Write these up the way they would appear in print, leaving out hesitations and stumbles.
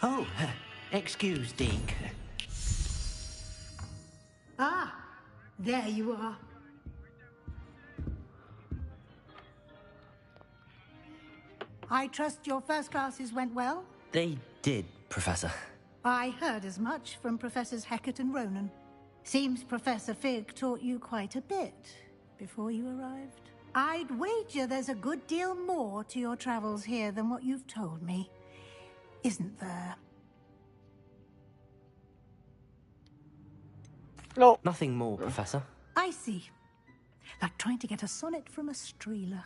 Oh, excuse, Deke. Ah, there you are. I trust your first classes went well? They did, Professor. I heard as much from Professors Hecat and Ronan. Seems Professor Fig taught you quite a bit before you arrived. I'd wager there's a good deal more to your travels here than what you've told me. Isn't there? No. Nothing more, Professor. I see. Like trying to get a sonnet from a streeler.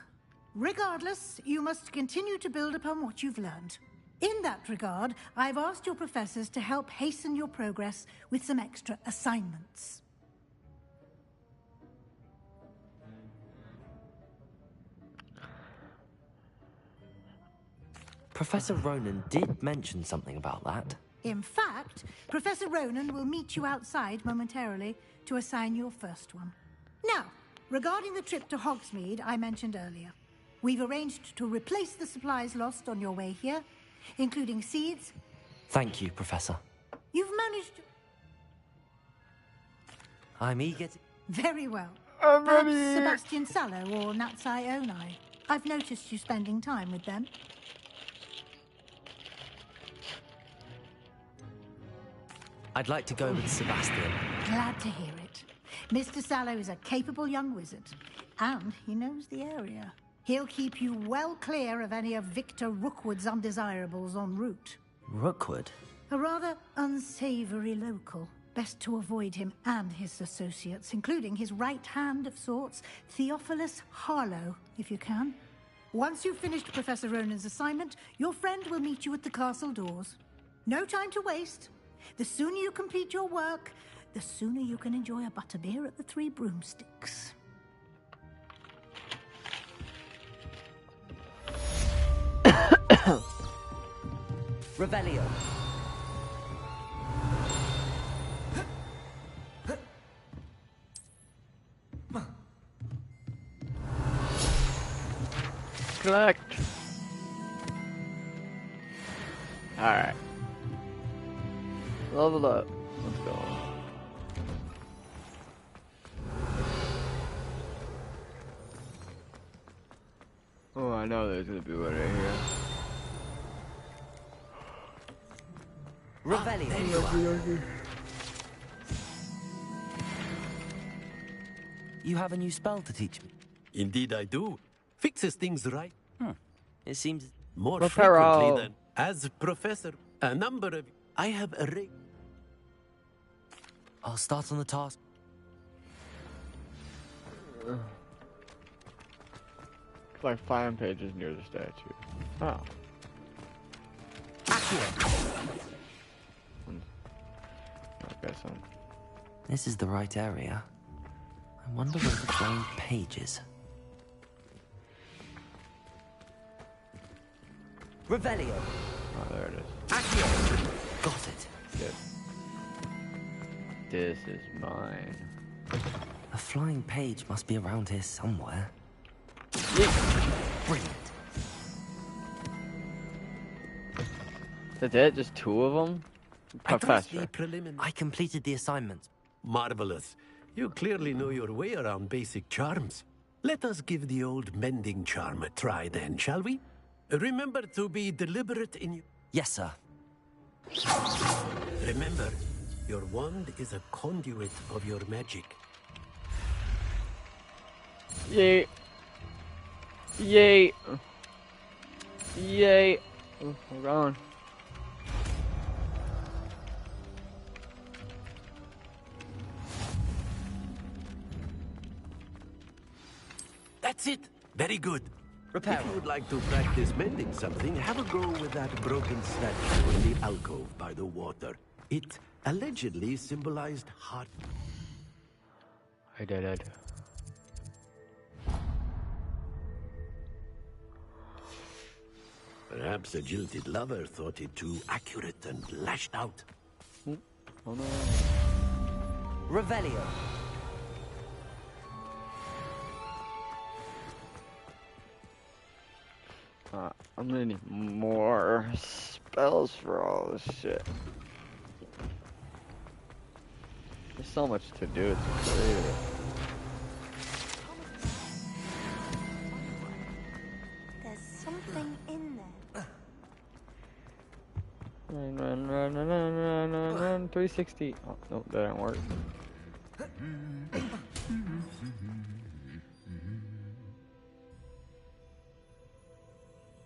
Regardless, you must continue to build upon what you've learned. In that regard, I've asked your professors to help hasten your progress with some extra assignments. Professor Ronan did mention something about that. In fact, Professor Ronan will meet you outside momentarily to assign your first one. Now, regarding the trip to Hogsmeade I mentioned earlier, we've arranged to replace the supplies lost on your way here, including seeds. Thank you, Professor. You've managed... I'm eager to... Very well. I'm Perhaps ready. Sebastian Sallow or Natsai Onai. I've noticed you spending time with them. I'd like to go with Sebastian. Glad to hear it. Mr. Sallow is a capable young wizard, and he knows the area. He'll keep you well clear of any of Victor Rookwood's undesirables en route. Rookwood? A rather unsavory local. Best to avoid him and his associates, including his right hand of sorts, Theophilus Harlow, if you can. Once you've finished Professor Ronan's assignment, your friend will meet you at the castle doors. No time to waste. The sooner you complete your work, the sooner you can enjoy a butterbeer at the Three Broomsticks. Revelio. Collect. Alright. Level up. Let's go. Oh, I know there's gonna be one right here. Revelio. You have a new spell to teach me. Indeed I do. Fixes things right. It seems... More Reparo. frequently than... As professor, a number of... I have arranged... I'll start on the task. Like 5 pages near the statue. Oh. Okay, so. This is the right area. I wonder where the blank page is. Revelio. Oh, there it is. Accio. Got it. Good. This is mine. A flying page must be around here somewhere. Brilliant. That's it? Just 2 of them? Professor. I completed the assignment. Marvelous. You clearly know your way around basic charms. Let us give the old mending charm a try then, shall we? Remember to be deliberate in your... Yes, sir. Remember, your wand is a conduit of your magic. Yay. Yay. Yay. Oh, we're gone. That's it. Very good. Repair. If you would like to practice mending something, have a go with that broken statue in the alcove by the water. It allegedly symbolized heart. I did. Perhaps a jilted lover thought it too accurate and lashed out. Oh no. Revelio. I'm gonna need more spells. spells for all this shit. There's so much to do. It's crazy. There's something in there. Run. 360. Oh, no, that didn't work.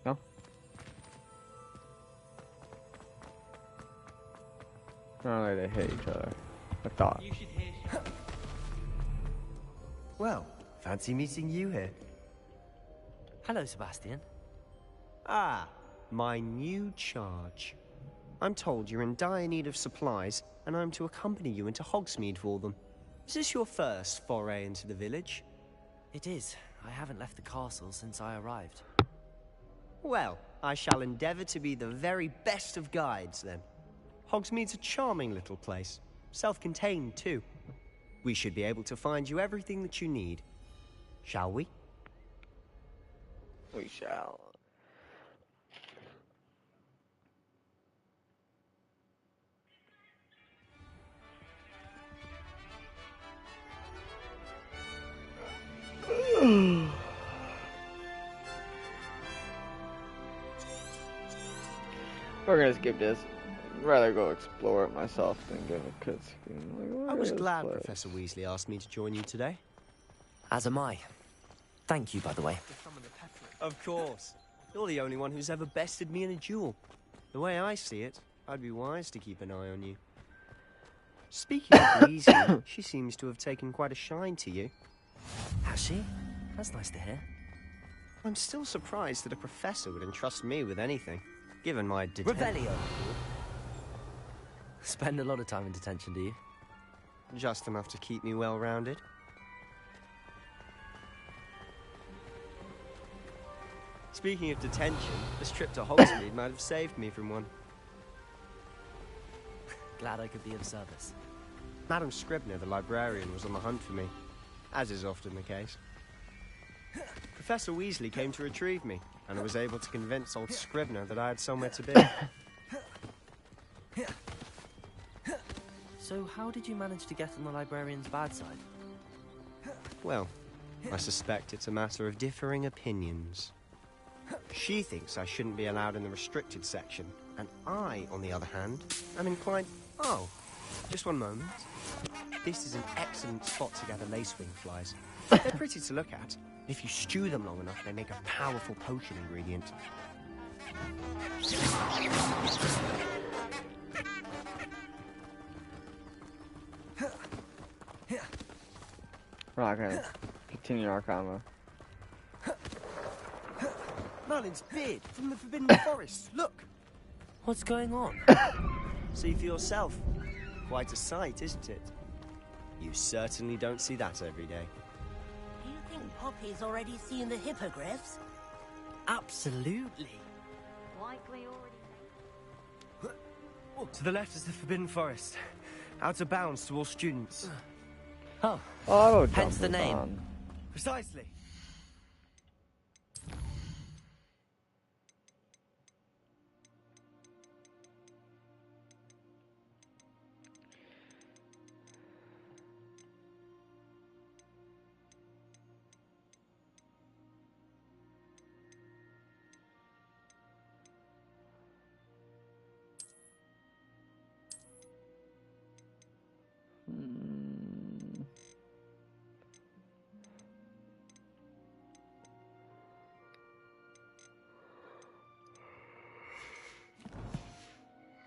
No? Oh, they hit each other. I thought. Well, fancy meeting you here. Hello, Sebastian. Ah, my new charge. I'm told you're in dire need of supplies, and I'm to accompany you into Hogsmeade for them. Is this your first foray into the village? It is. I haven't left the castle since I arrived. Well, I shall endeavor to be the very best of guides, then. Hogsmeade's a charming little place. Self-contained, too. We should be able to find you everything that you need. Shall we? We shall. We're gonna skip this. I'd rather go explore it myself than get a cutscene. I was glad Professor Weasley asked me to join you today. As am I. Thank you, by the way. Of course. You're the only one who's ever bested me in a duel. The way I see it, I'd be wise to keep an eye on you. Speaking of Weasley, she seems to have taken quite a shine to you. Has she? That's nice to hear. I'm still surprised that a professor would entrust me with anything, given my detention. Revelio. Spend a lot of time in detention, do you? Just enough to keep me well-rounded. Speaking of detention, this trip to Hogsmeade might have saved me from one. Glad I could be of service. Madam Scribner, the librarian, was on the hunt for me, as is often the case. Professor Weasley came to retrieve me, and I was able to convince old Scribner that I had somewhere to be. So how did you manage to get on the librarian's bad side? Well, I suspect it's a matter of differing opinions. She thinks I shouldn't be allowed in the restricted section, and I, on the other hand, am inclined... Oh, just one moment. This is an excellent spot to gather lacewing flies. They're pretty to look at. If you stew them long enough, they make a powerful potion ingredient. We're not gonna continue our combo. Merlin's beard from the Forbidden Forest. Look! What's going on? See for yourself. Quite a sight, isn't it? You certainly don't see that every day. Do you think Poppy's already seen the hippogriffs? Absolutely. Likely already. To the left is the Forbidden Forest. Out of bounds to all students. Oh, Auto hence the jump is name. on. Precisely.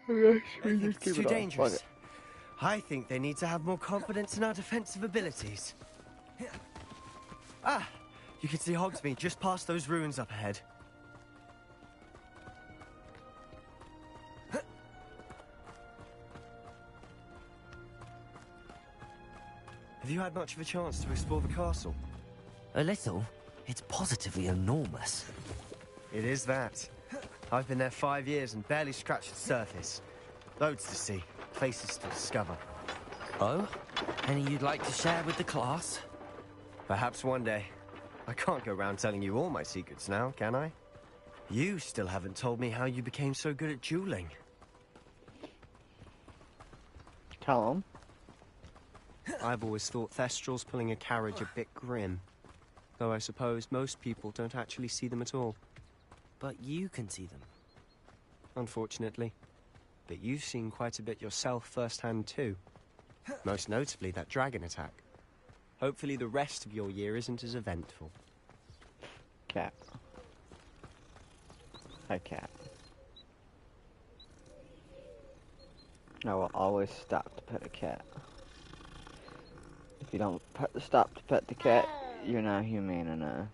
It's too dangerous. I think they need to have more confidence in our defensive abilities. Ah, you can see Hogsmeade just past those ruins up ahead. Have you had much of a chance to explore the castle? A little. It's positively enormous. It is that. I've been there 5 years and barely scratched the surface. Loads to see, places to discover. Oh? Any you'd like to share with the class? Perhaps one day. I can't go around telling you all my secrets now, can I? You still haven't told me how you became so good at dueling. Tell him. I've always thought Thestrals pulling a carriage a bit grim. Though I suppose most people don't actually see them at all. But you can see them. Unfortunately. But you've seen quite a bit yourself firsthand too. Most notably that dragon attack. Hopefully the rest of your year isn't as eventful. Cat. Hi, cat. I will always stop to pet a cat. If you don't stop to pet the cat, you're not humane enough.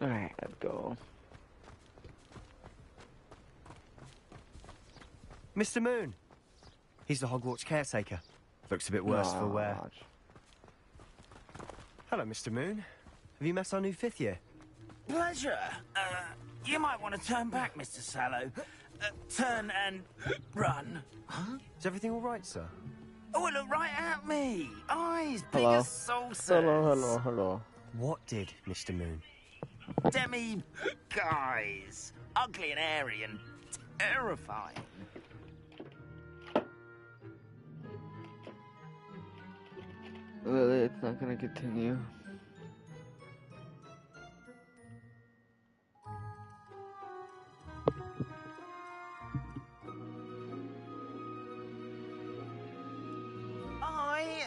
Alright, let's go. Mr. Moon! He's the Hogwarts caretaker. Looks a bit worse for wear. Hello, Mr. Moon. Have you met our new 5th year? Pleasure. You might want to turn back, Mr. Sallow. Turn and run. Huh? Is everything all right, sir? Oh, look right at me. Eyes big Hello. as saucers. Hello. What did, Mr. Moon? Demi guys. Ugly and hairy and terrifying. Really, it's not gonna continue.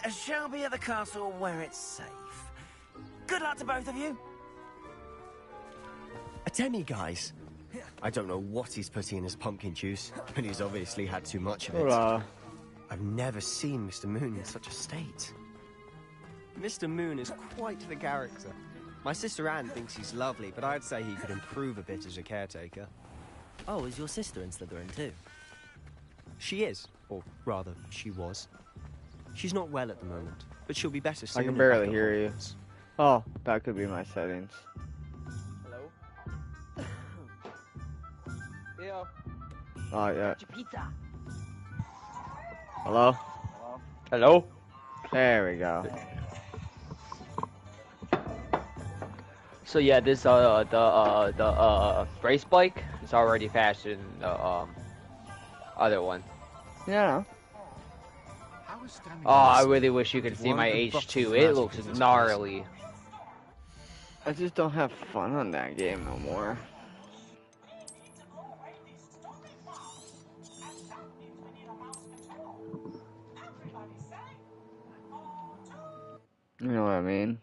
I shall be at the castle where it's safe. Good luck to both of you. A demi, guys. I don't know what he's putting in his pumpkin juice, but he's obviously had too much of it. Hola. I've never seen Mr. Moon in such a state. Mr. Moon is quite the character. My sister Anne thinks he's lovely, but I'd say he could improve a bit as a caretaker. Oh, is your sister in Slytherin too? She is, or rather, she was. She's not well at the moment, but she'll be better soon. I can and barely back at hear you. Hogwarts. Oh, that could be my settings. Hello? Yeah. Oh, yeah. Pizza. Hello? Hello? There we go. So yeah, this the race bike is already faster than the other one. Yeah. Oh, I really wish you could see my H2. It looks gnarly. I just don't have fun on that game no more. You know what I mean?